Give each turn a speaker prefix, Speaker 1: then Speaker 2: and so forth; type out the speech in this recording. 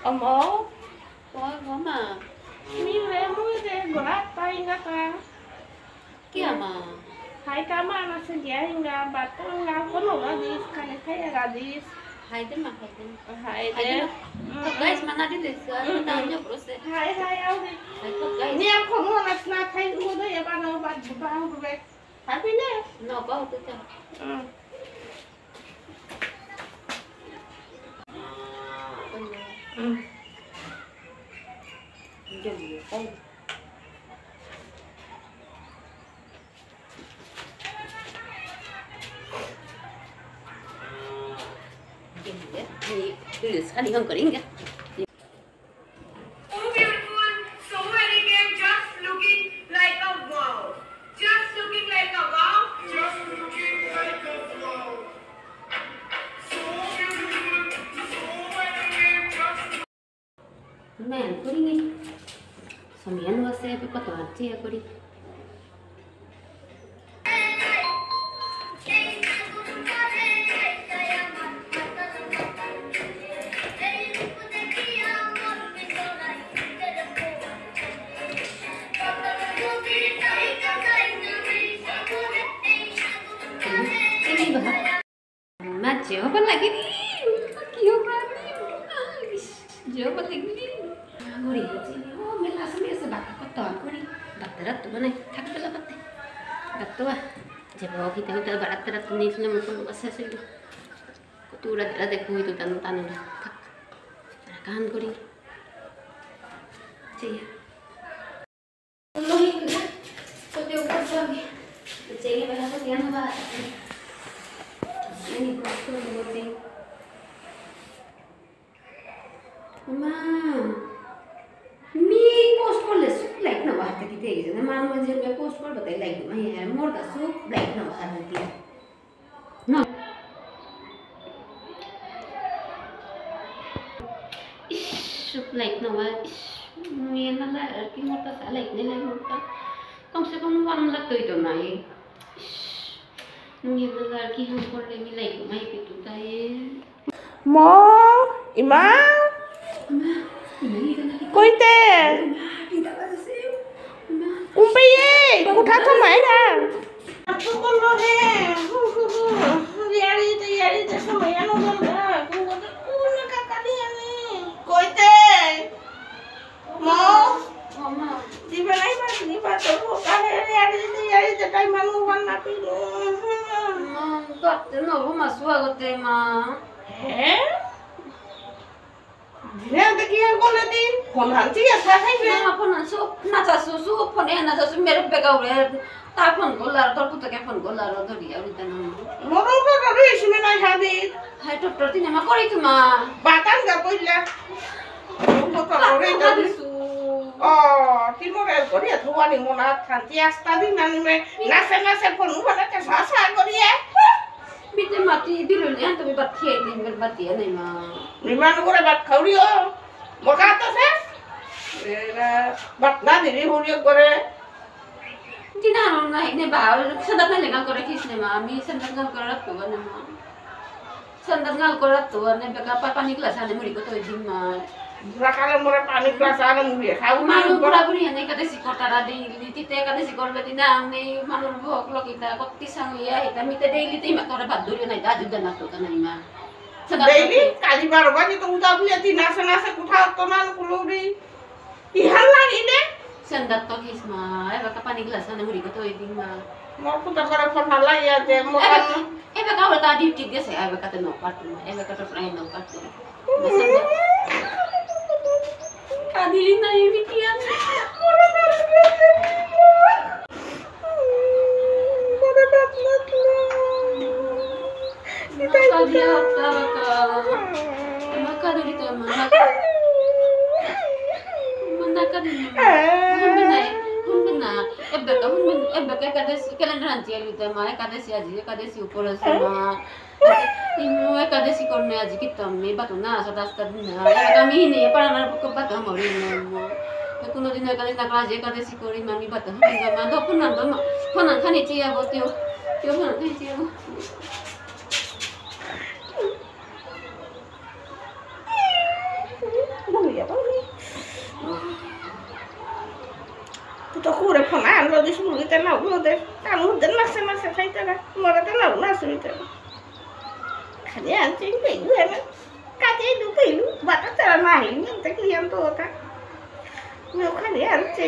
Speaker 1: Amo,
Speaker 2: có mà
Speaker 1: mi le muy de grata ingata.
Speaker 2: kia mà
Speaker 1: Hai kama na sedia inga batu inga kono gadis kane kaya gadis.
Speaker 2: hai đứa mà
Speaker 1: Hai
Speaker 2: hai
Speaker 1: de.
Speaker 2: đứa thật guys mà nãy đi từ tao nhớ process
Speaker 1: Hai au de.
Speaker 2: hai thật guys
Speaker 1: Ni am kono na na thai u de ya ba no ba ba u be. Happy ne?
Speaker 2: nó bao tôi cho dùng tay thì từ sáng đi không có đi kìa
Speaker 3: So beautiful, so elegant, just looking like a wow. Just looking like a wow. Just looking like a wow. So beautiful, so elegant, just
Speaker 2: mẹ có đi nghe sao mẹ ăn xe với có toàn chia có đi ini bah macam apa lagi ni kio berani jauh apa lagi ni gurih sini oh melas melas bakal kotor gurih baterat tu mana tak bela batte batua jauh kita udah baterat ni sudah mungkin masa sih tu udah dekhu itu tan tak kan gurih cia lohi kau dia pasal ni cia bahasa dia nama ini proses membuat Mama, me post करले सुप like न भए त किते हैन माम मन्जे पे post कर बताइ like म यहाँ मोर त सुप लाइक न भए त न सुप लाइक न भए मैं न ला कि मोर त लाइक नै लाइक मोर त कम से कम वन ला तोइ त नाइ मैं न ला कि हम कर ले मी लाइक माइ पितु त
Speaker 1: Mo, ima. Koite. Umpiye, kutha kamai na. Aku kono he. Yari te samay ano ba? Kung una kakali ani. Koite. Mo.
Speaker 2: Mama,
Speaker 1: Di ba nai ba ni ba to ka yari te kai manu wan na pi.
Speaker 2: Mom, got no masuk aku tema.
Speaker 1: Eh? Dia tak kira kau nanti, kau nanti ya saya ni.
Speaker 2: Mama pun nasu, nasa susu pun ya nasa susu mere peka ule. Tak pun golar, tak pun tak pun golar atau dia udah nama.
Speaker 1: Moro kau tadi isme nak hadit.
Speaker 2: Hai dokter ti nama kau itu ma.
Speaker 1: Batan tak boleh. Kau tak boleh tadi. Oh, timur el kau dia tuan ni mana nanti asta di nani me nasa pun mana tersasa kau dia.
Speaker 2: Bite mati dulu ni antum bati ini berbati ya nih ma.
Speaker 1: Memang kau dapat kau dia. Mau kata saya? Bat nadi di hulu kau.
Speaker 2: Tina orang naik ni bawa sedap ni lengan kau rekis nih ma. Mi sedap ngal kau rat tuan nih ma. Sedap ngal kau rat tuan nih beka apa ni kelas ane muri kau tu ini ma.
Speaker 1: Kalau mau panik perasaan mungkin. Kau
Speaker 2: Malu pura-puri hanya kata si kota tadi, tite kata si kota tadi nang ni malu buat lo kita kok tisang ya, kita minta daily tu mak kau dapat dulu naik dah juga nak tu kan ni mah.
Speaker 1: Daily kali baru baca tu udah punya di nasa kutha tonan kuluri. Ihan lagi deh.
Speaker 2: Sendat to his mah, baka panig gelas na muri ko to iding mah.
Speaker 1: Mau pun tak ada pernah lah ya deh. Mau kan?
Speaker 2: Baka wala tadi tiga saya, baka to no part mah, baka to fry no part. Sendat. Kadiri na ibikian. Maka dia apa maka dari itu maka dari hunbena ebeka kadesi kalian ranci aja itu mah kadesi aja kadesi upor sama ini kadesi korne aja kita nih batu na sadas kadina kami ini para anak batu mau ini kuno dina kadesi nak aja kadesi kori mami batu hingga mando punan kan itu ya bos yo punan kan itu ya
Speaker 1: তো কুড়ে ফোনা আনলো this মুড়িতে নাও ওদের আমি ওদের নাচে নাচে খাইতে না মরাতে নাও নাচ হইতে না খালি আনছি পেলু এনে কাজে দু পেলু বাটা তারা না হিলি এতে ক্লিয়ান তো ওটা খালি আনছি